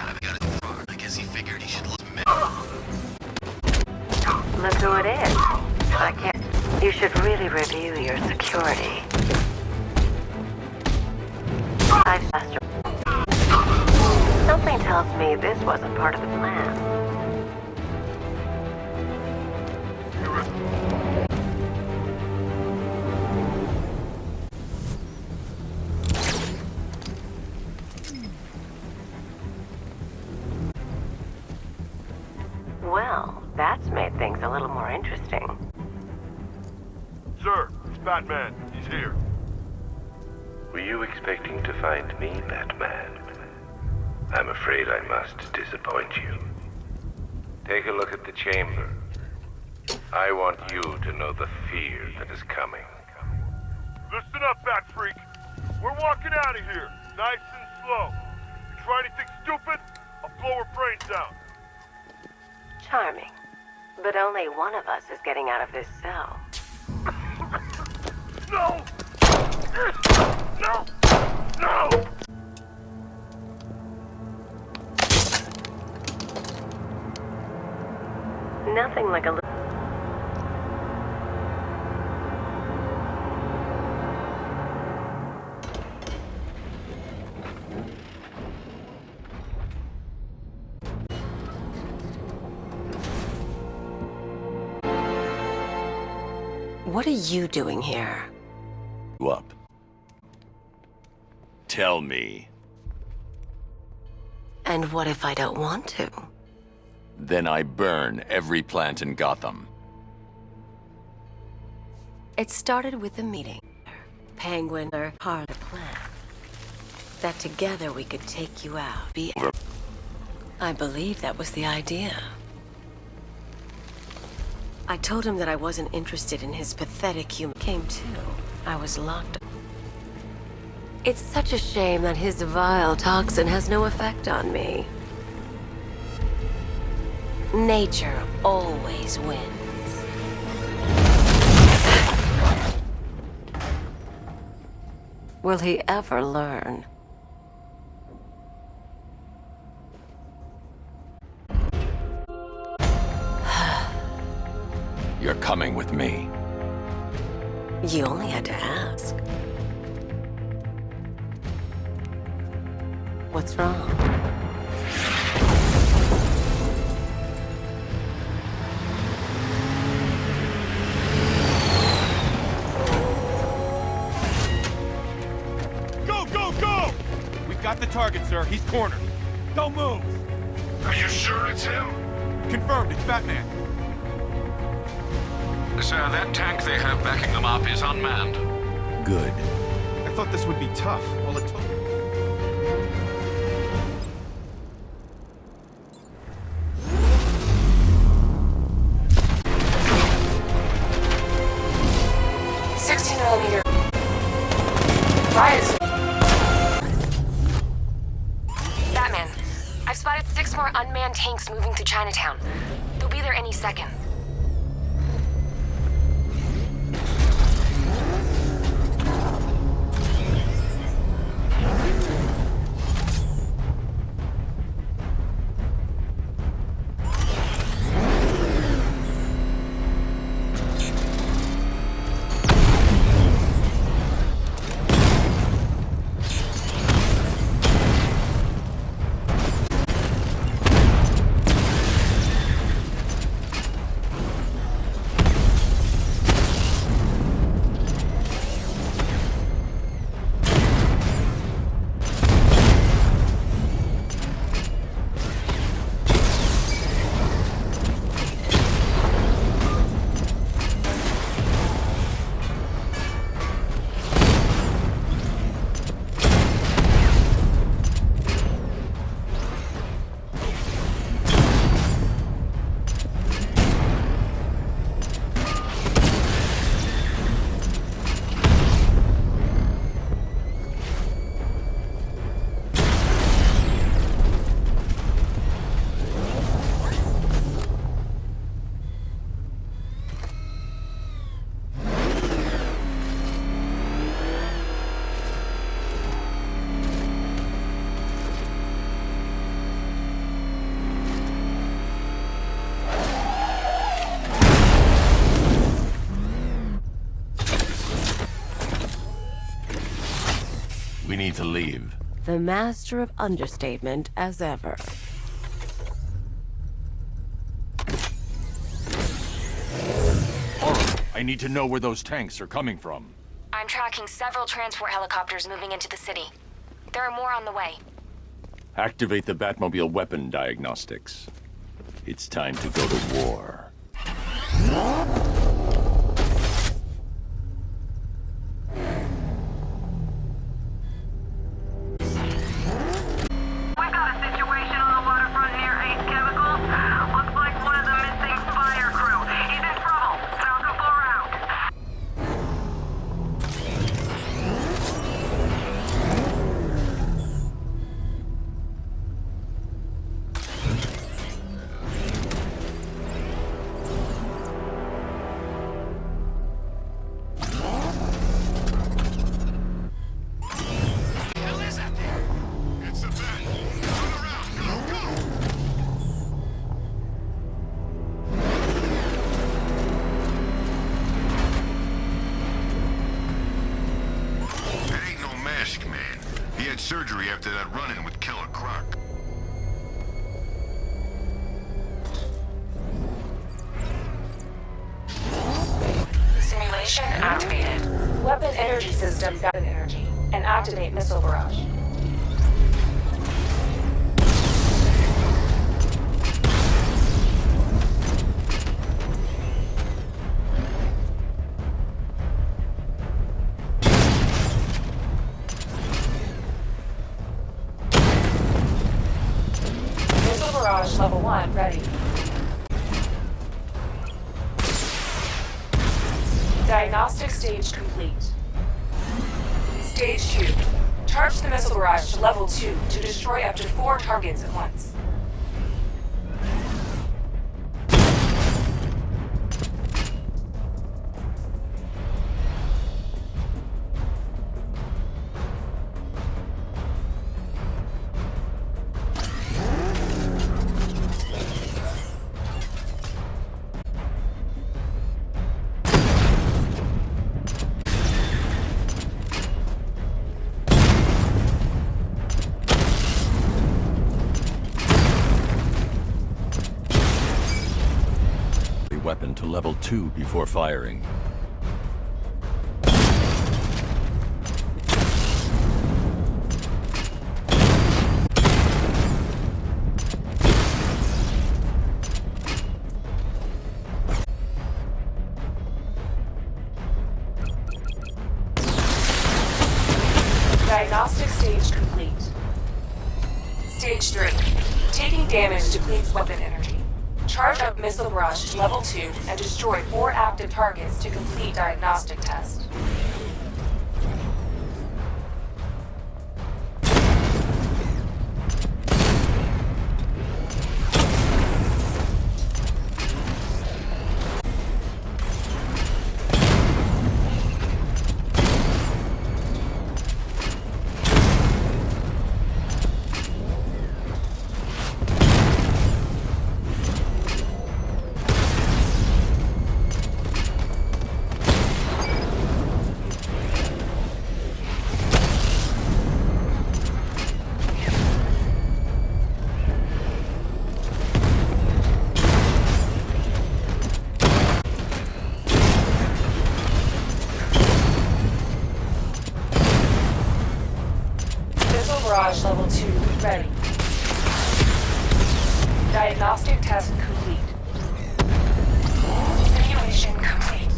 I guess he figured he should look me. Look who it is. I can't. You should really review your security. I've asked her. Something tells me this wasn't part of the plan. Well, that's made things a little more interesting. Sir, it's Batman. He's here. Were you expecting to find me, Batman? I'm afraid I must disappoint you. Take a look at the chamber. I want you to know the fear that is coming. Listen up, Bat Freak. We're walking out of here, nice and slow. You try anything stupid, I'll blow her brains out. Charming. But only one of us is getting out of this cell. No! No! No! Nothing like a little... What are you doing here? Up. Tell me. And what if I don't want to? Then I burn every plant in Gotham. It started with a meeting. Penguin or Harley plan. That together we could take you out. I believe that was the idea. I told him that I wasn't interested in his pathetic human. Came to. I was locked up. It's such a shame that his vile toxin has no effect on me. Nature always wins. Will he ever learn? You're coming with me. You only had to ask. What's wrong? Go, go, go! We've got the target, sir. He's cornered. Don't move! Are you sure it's him? Confirmed, it's Batman. Sir, that tank they have backing them up is unmanned. Good. I thought this would be tough. Well, it took... Batman, I've spotted 6 more unmanned tanks moving through Chinatown. They'll be there any second. need to leave. The master of understatement as ever. I need to know where those tanks are coming from. I'm tracking several transport helicopters moving into the city. There are more on the way. Activate the Batmobile weapon diagnostics. It's time to go to war. We got a situation on the waterfront near Ace Chemicals. Looks like one of the missing fire crew. He's in trouble. Falcon 4 out. It's a bat. Turn around. Go, go! That ain't no mask, man. He had surgery after that run-in with Killer Croc. Simulation activated. Weapon energy system weapon energy. And activate missile barrage. Missile barrage level 1 ready. Diagnostic stage complete. Stage 2. Charge the missile barrage to level 2 to destroy up to 4 targets at once. Weapon to level 2 before firing. Diagnostic stage complete. Stage 3. Taking damage depletes weapon energy. Charge up missile barrage to level 2 and destroy 4 active targets to complete diagnostic test. Barrage level 2 ready. Diagnostic test complete. Simulation complete.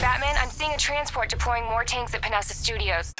Batman, I'm seeing a transport deploying more tanks at Panessa Studios.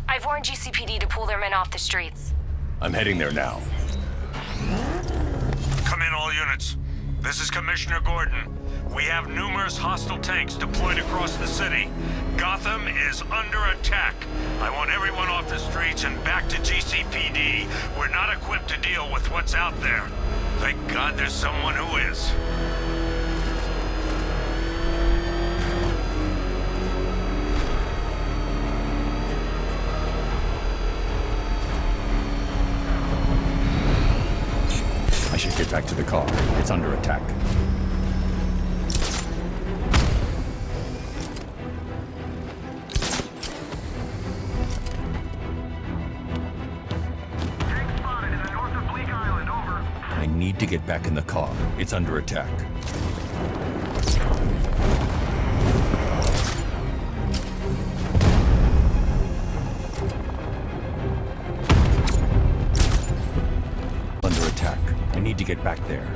I've warned GCPD to pull their men off the streets. I'm heading there now. Come in, all units. This is Commissioner Gordon. We have numerous hostile tanks deployed across the city. Gotham is under attack. I want everyone off the streets and back to GCPD. We're not equipped to deal with what's out there. Thank God there's someone who is. I should get back to the car. It's under attack. Tank spotted in the north of Bleak Island, over. I need to get back in the car. It's under attack. Under attack. I need to get back there.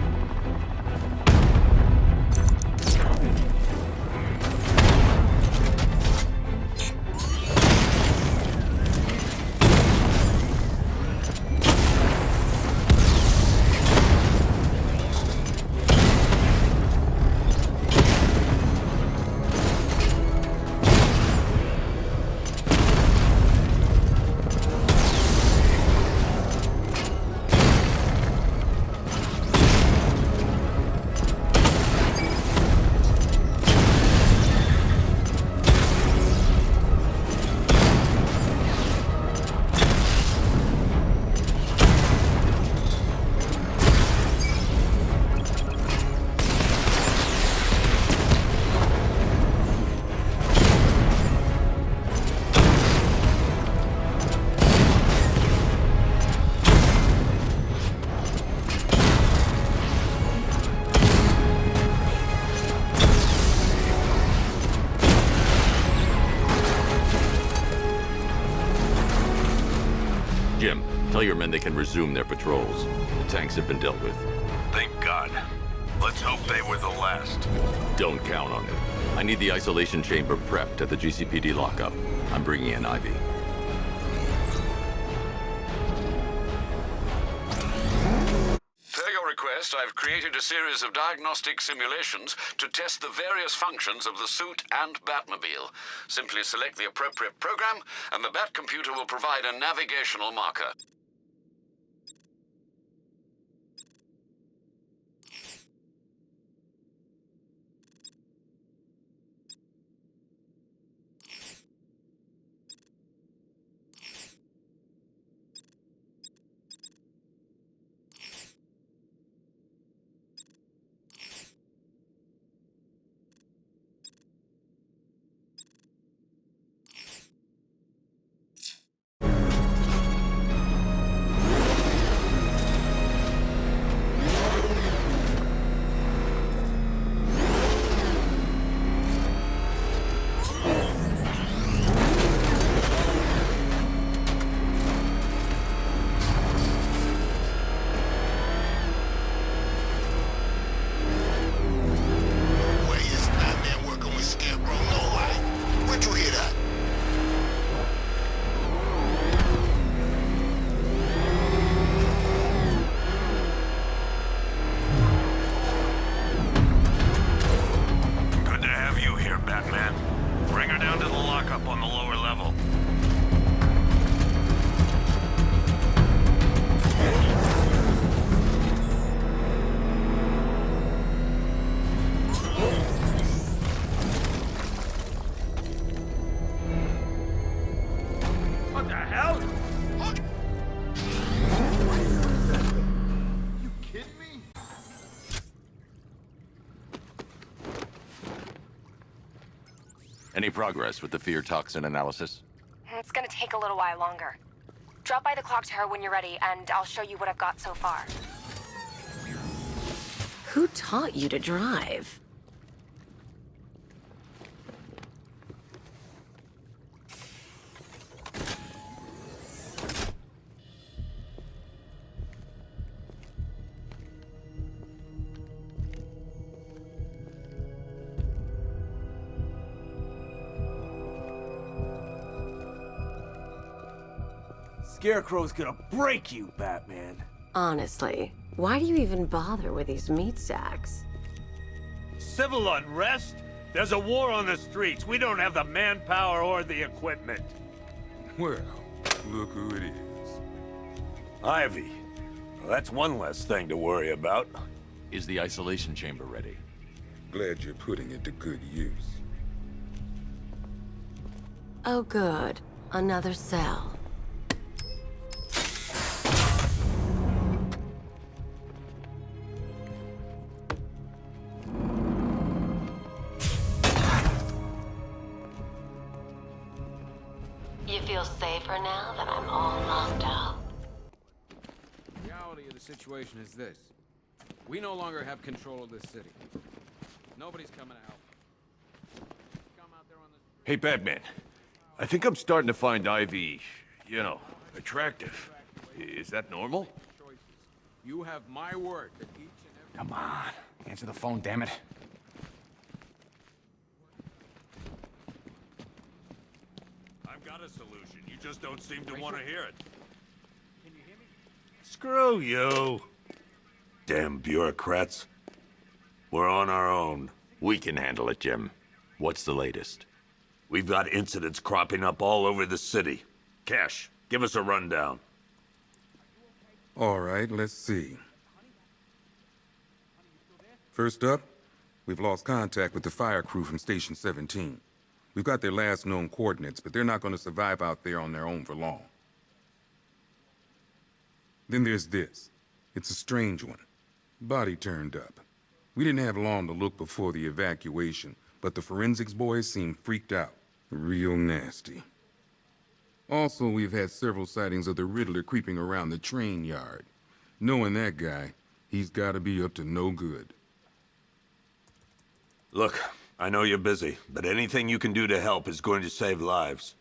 Jim, tell your men they can resume their patrols. The tanks have been dealt with. Thank God. Let's hope they were the last. Don't count on it. I need the isolation chamber prepped at the GCPD lockup. I'm bringing in Ivy. Per your request, I've created a series of diagnostic simulations to test the various functions of the suit and Batmobile. Simply select the appropriate program, and the Bat computer will provide a navigational marker. Where is Batman working with Scarecrow? No way. Where'd you hear that? Good to have you here, Batman. Bring her down to the lockup on the lower level. What the hell? You kidding me? Any progress with the fear toxin analysis? It's gonna take a little while longer. Drop by the clock tower when you're ready, and I'll show you what I've got so far. Who taught you to drive? Scarecrow's gonna break you, Batman. Honestly, why do you even bother with these meat sacks? Civil unrest? There's a war on the streets. We don't have the manpower or the equipment. Well, look who it is. Ivy. Well, that's one less thing to worry about. Is the isolation chamber ready? Glad you're putting it to good use. Oh, good. Another cell. You feel safer now that I'm all locked out? The reality of the situation is this. We no longer have control of this city. Nobody's coming to help. Come out there on the street. Hey, Batman. I think I'm starting to find Ivy, attractive. Is that normal? You have my word that each and every... Come on. Answer the phone, damn it. I've got a solution. You just don't seem to want to hear it. Can you hear me? Screw you. Damn bureaucrats. We're on our own. We can handle it, Jim. What's the latest? We've got incidents cropping up all over the city. Cash, give us a rundown. All right, let's see. First up, we've lost contact with the fire crew from Station 17. We've got their last known coordinates, but they're not going to survive out there on their own for long. Then there's this. It's a strange one. Body turned up. We didn't have long to look before the evacuation, but the forensics boys seem freaked out. Real nasty. Also, we've had several sightings of the Riddler creeping around the train yard. Knowing that guy, he's gotta be up to no good. Look, I know you're busy, but anything you can do to help is going to save lives.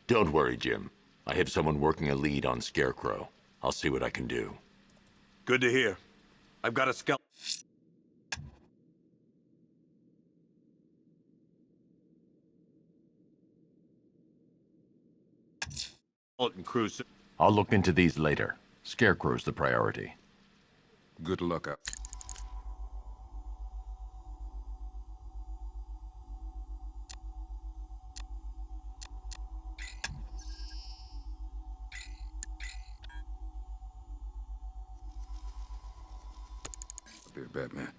Don't worry, Jim. I have someone working a lead on Scarecrow. I'll see what I can do. Good to hear. I've got a skeleton crew. I'll look into these later. Scarecrow's the priority. Good luck out. There, Batman.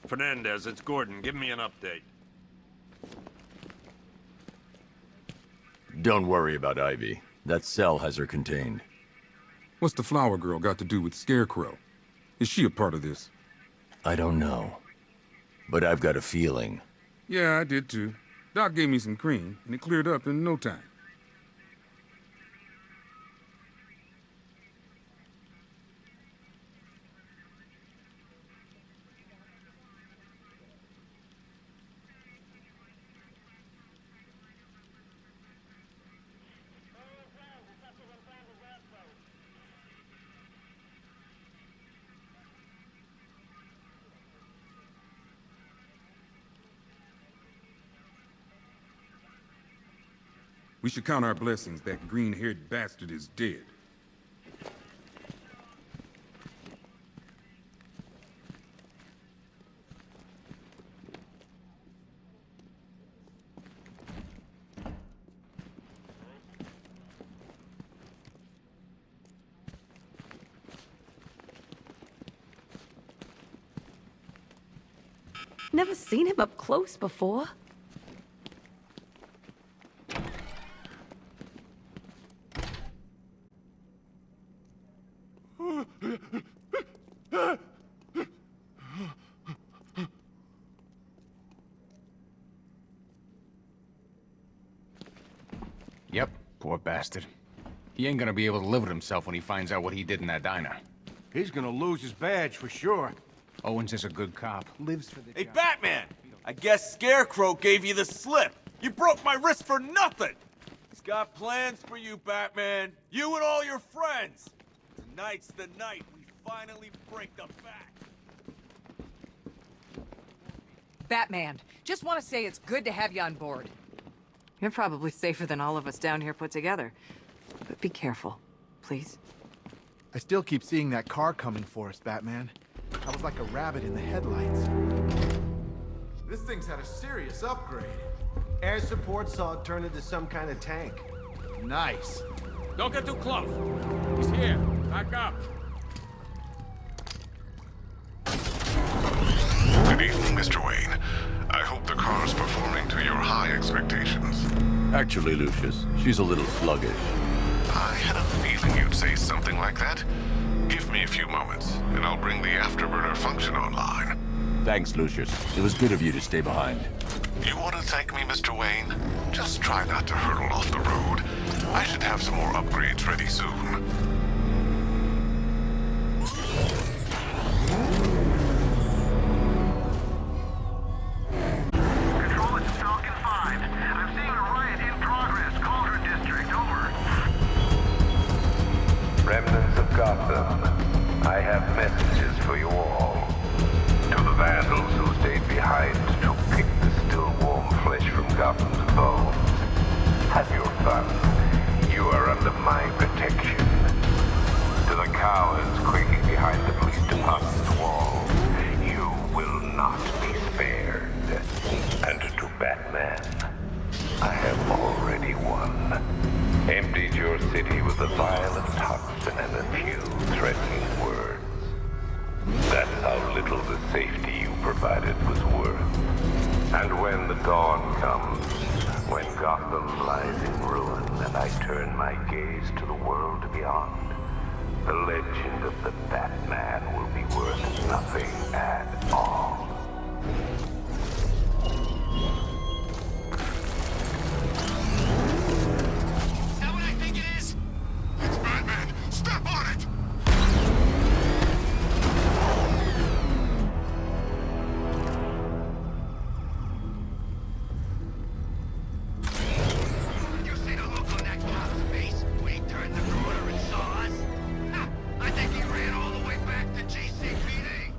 Fernandez, it's Gordon. Give me an update. Don't worry about Ivy. That cell has her contained. What's the flower girl got to do with Scarecrow? Is she a part of this? I don't know. But I've got a feeling. Yeah, I did too. Doc gave me some cream, and it cleared up in no time. We should count our blessings that green-haired bastard is dead. Never seen him up close before. Yep, poor bastard. He ain't gonna be able to live with himself when he finds out what he did in that diner. He's gonna lose his badge for sure. Owens is a good cop. Lives for the Hey, job. Batman! I guess Scarecrow gave you the slip. You broke my wrist for nothing! He's got plans for you, Batman. You and all your friends. Tonight's the night we finally break the back. Batman, just want to say it's good to have you on board. You're probably safer than all of us down here put together. But be careful, please. I still keep seeing that car coming for us, Batman. I was like a rabbit in the headlights. This thing's had a serious upgrade. Air support saw it turn into some kind of tank. Nice. Don't get too close. He's here. Back up. Good evening, Mr. Wayne. I hope the car's performing to your high expectations. Actually, Lucius, she's a little sluggish. I had a feeling you'd say something like that. Give me a few moments, and I'll bring the afterburner function online. Thanks, Lucius. It was good of you to stay behind. You want to thank me, Mr. Wayne? Just try not to hurtle off the road. I should have some more upgrades ready soon. Control, it's Falcon 5. I'm seeing a riot in progress. Cauldron District, over. Remnants of Gotham, I have messages for you all. To the vandals who stayed behind to pick the still warm flesh from Gotham's bones, have your fun. You are under my protection. To the cowards quaking behind the police department's walls, you will not be spared. And to Batman, I have already won. Emptied your city with a violent toxin and a few threatening words. That's how little the safety you provided was worth. And when the dawn comes, when Gotham lies in ruin and I turn my gaze to the world beyond, the legend of the Batman will be worth nothing at all. Is that what I think it is? It's Batman! Step on it! You see the look on that cop's face when he turned the corner and saw us? Ha! I think he ran all the way back to GCPD.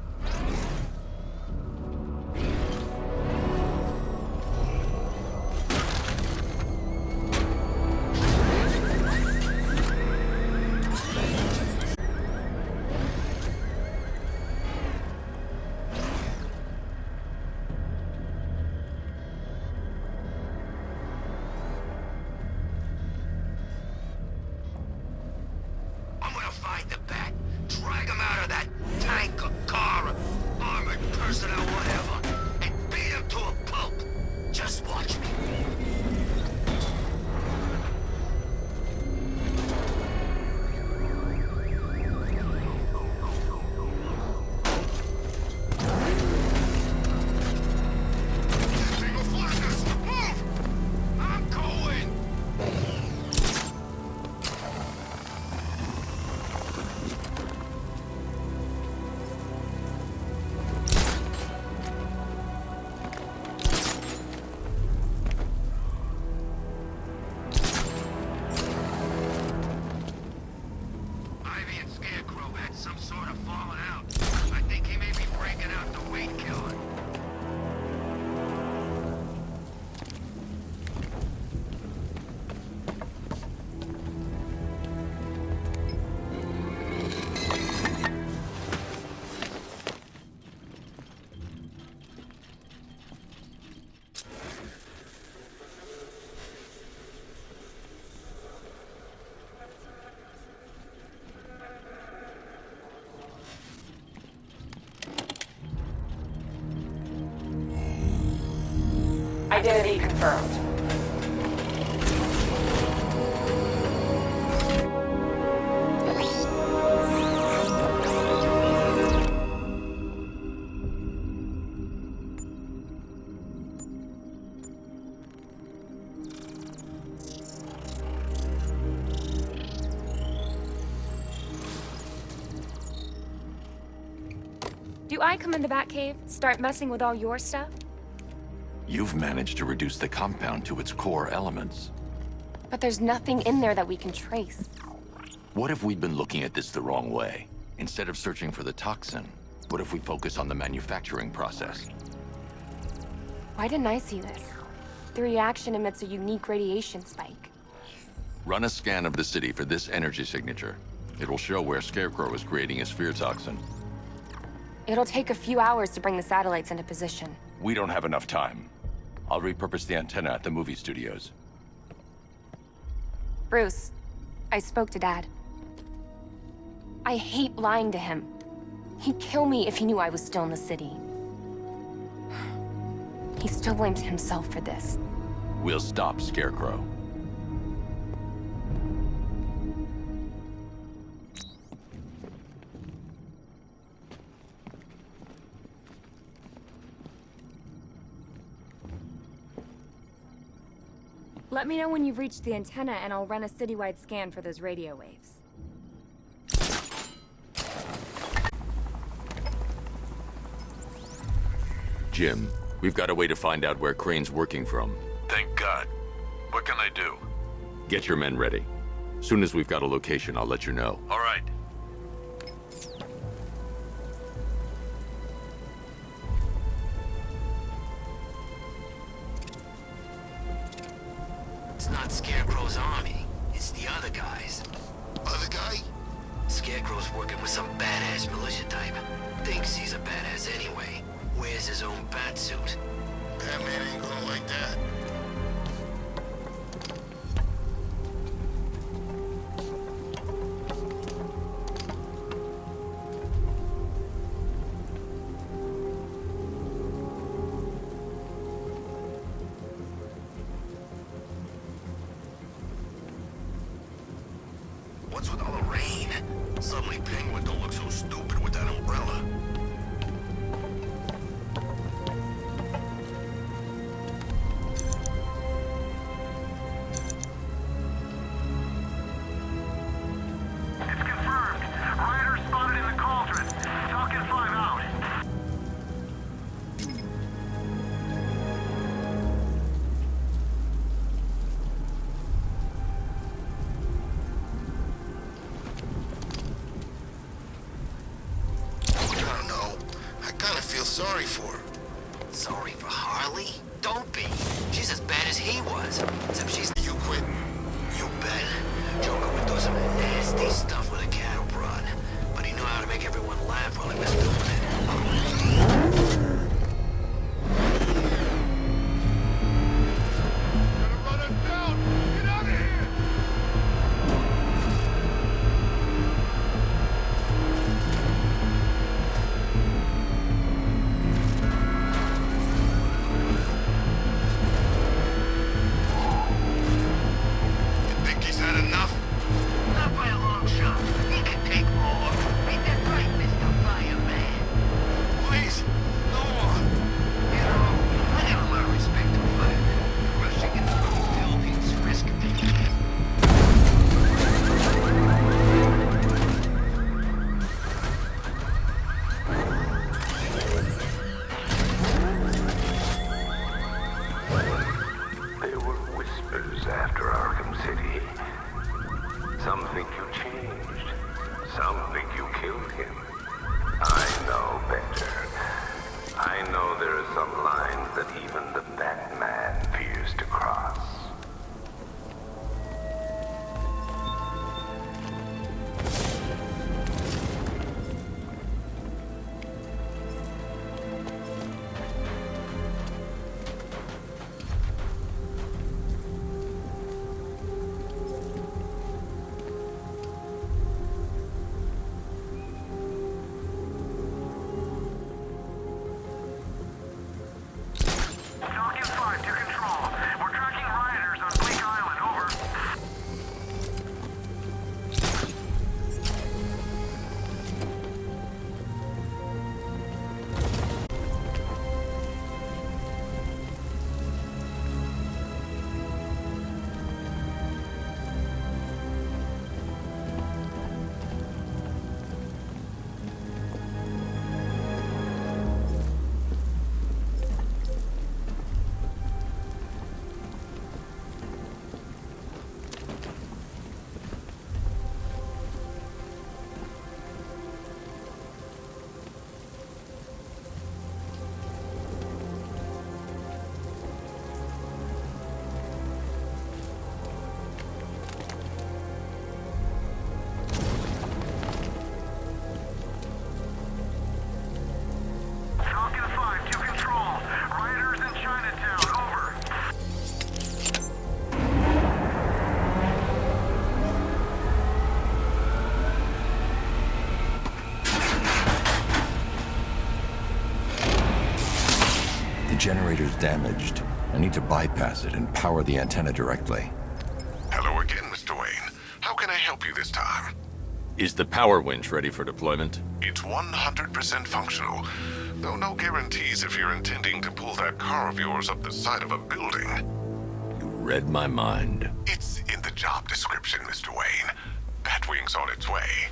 I'm gonna find the Bat, drag him out of that tank or car or armored personnel, whatever, and beat him to a pulp. Just watch me. Single flankers, move! I'm going! Ivy and Scarecrow had some sort of falling out. I think he may be breaking out the weed killer. Identity confirmed. Do I come in the Batcave, start messing with all your stuff? You've managed to reduce the compound to its core elements. But there's nothing in there that we can trace. What if we'd been looking at this the wrong way? Instead of searching for the toxin, what if we focus on the manufacturing process? Why didn't I see this? The reaction emits a unique radiation spike. Run a scan of the city for this energy signature. It will show where Scarecrow is creating his fear toxin. It'll take a few hours to bring the satellites into position. We don't have enough time. I'll repurpose the antenna at the movie studios. Bruce, I spoke to Dad. I hate lying to him. He'd kill me if he knew I was still in the city. He still blames himself for this. We'll stop Scarecrow. Let me know when you've reached the antenna and I'll run a citywide scan for those radio waves. Jim, we've got a way to find out where Crane's working from. Thank God. What can I do? Get your men ready. Soon as we've got a location, I'll let you know. All right. It's not Scarecrow's army. It's the other guys. Other guy? Scarecrow's working with some badass militia type. Thinks he's a badass anyway. Wears his own bat suit. Batman ain't going like that. What's with all the rain? Suddenly Penguin don't look so stupid with that umbrella. It's confirmed. Rider spotted in the cauldron. Falcon 5 out. I don't know. I kinda feel sorry for her. Sorry for Harley? Don't be. She's as bad as he was. Except she's... You quit? You bet. Joker would do some nasty stuff with a cattle prod. But he knew how to make everyone laugh while he was doing it. Run us down! Get out of here! Think he's had enough? Not by a long shot. He can take more. Ain't that right, Mr. Fireman? Please, no more. You know, I got a lot of respect for firemen. Rushing into buildings, risk. There were whispers after Arkham City. Some think you changed. Some think you killed him. I know better. I know there are some lines that even the Batman fears to cross. generator's damaged. I need to bypass it and power the antenna directly. Hello again, Mr. Wayne. How can I help you this time? Is the power winch ready for deployment? It's 100% functional, though no guarantees if you're intending to pull that car of yours up the side of a building. You read my mind. It's in the job description, Mr. Wayne. Batwing's on its way.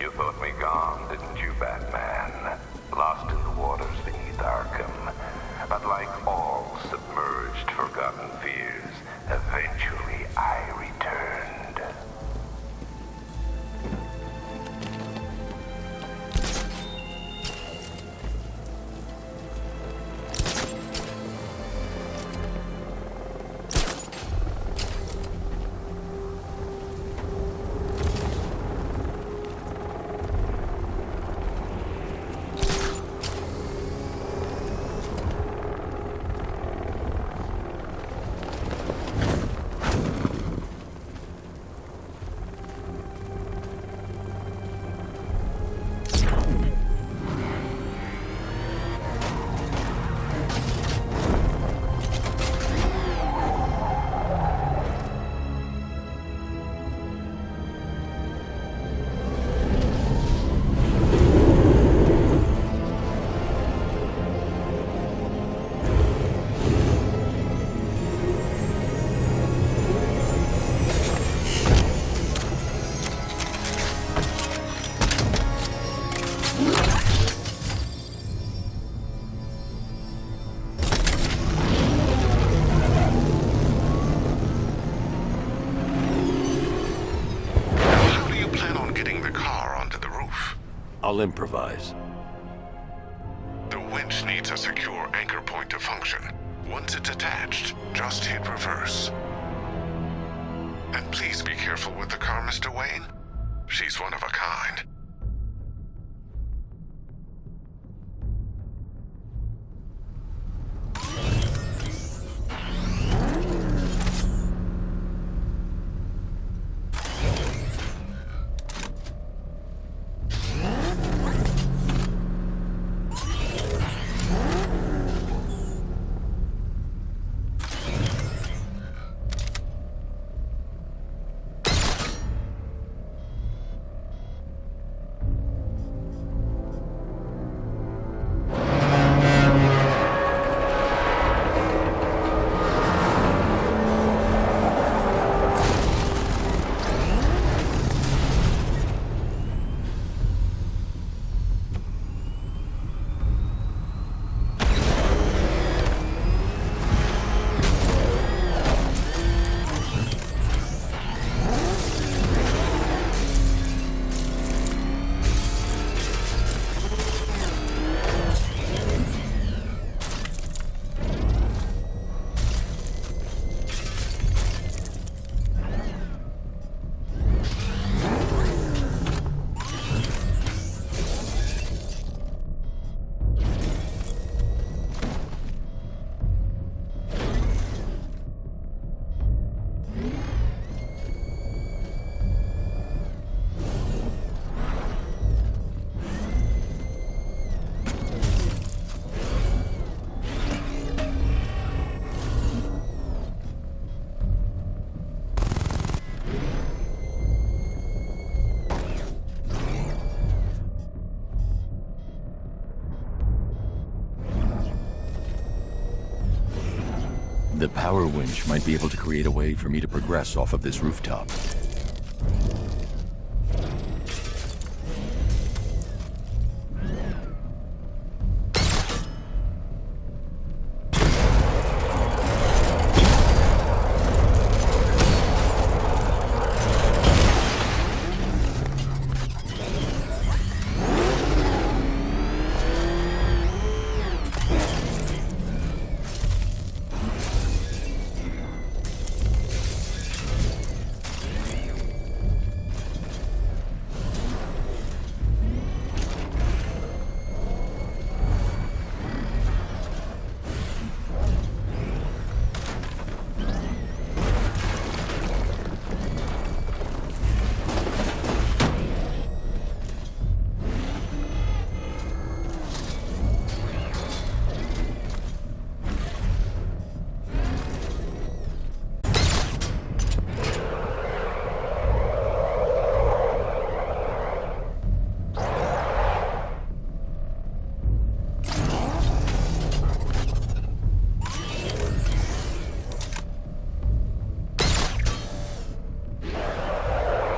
You thought me gone, didn't you, Batman? Lost in the waters beneath ARKHAM. But like all submerged, forgotten fears, eventually I returned. I'll improvise. The winch needs a secure anchor point to function. Once it's attached, just hit reverse. And please be careful with the car, Mr. Wayne. She's one of a kind. The power winch might be able to create a way for me to progress off of this rooftop.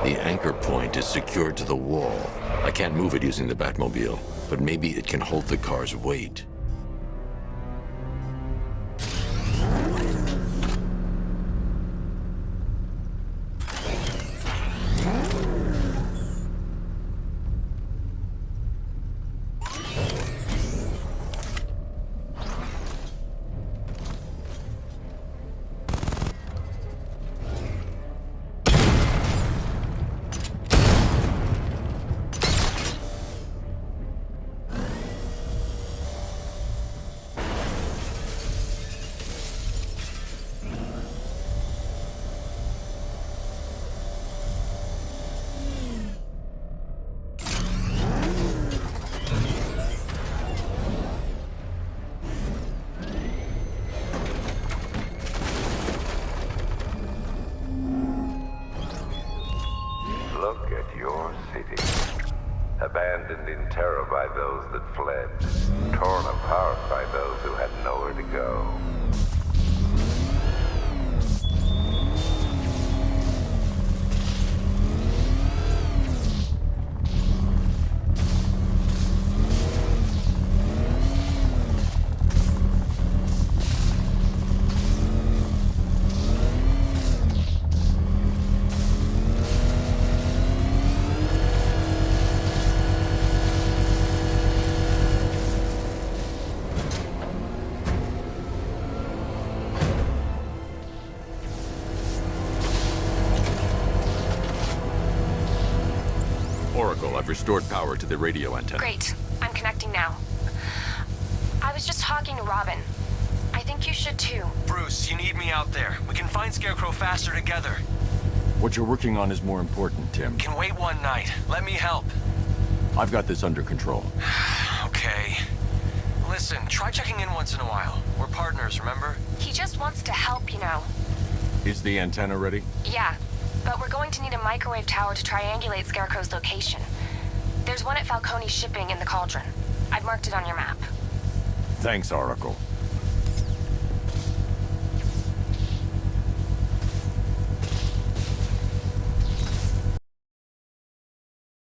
The anchor point is secured to the wall. I can't move it using the Batmobile, but maybe it can hold the car's weight. Look at your city. Abandoned in terror by those that fled. Torn apart by those who had nowhere to go. Oracle, I've restored power to the radio antenna. Great. I'm connecting now. I was just talking to Robin. I think you should too. Bruce, you need me out there. We can find Scarecrow faster together. What you're working on is more important, Tim. Can wait one night. Let me help. I've got this under control. Okay. Listen, try checking in once in a while. We're partners, remember? He just wants to help, you know. Is the antenna ready? Yeah, but we're going to need a microwave tower to triangulate Scarecrow's location. There's one at Falcone's shipping in the Cauldron. I've marked it on your map. Thanks, Oracle.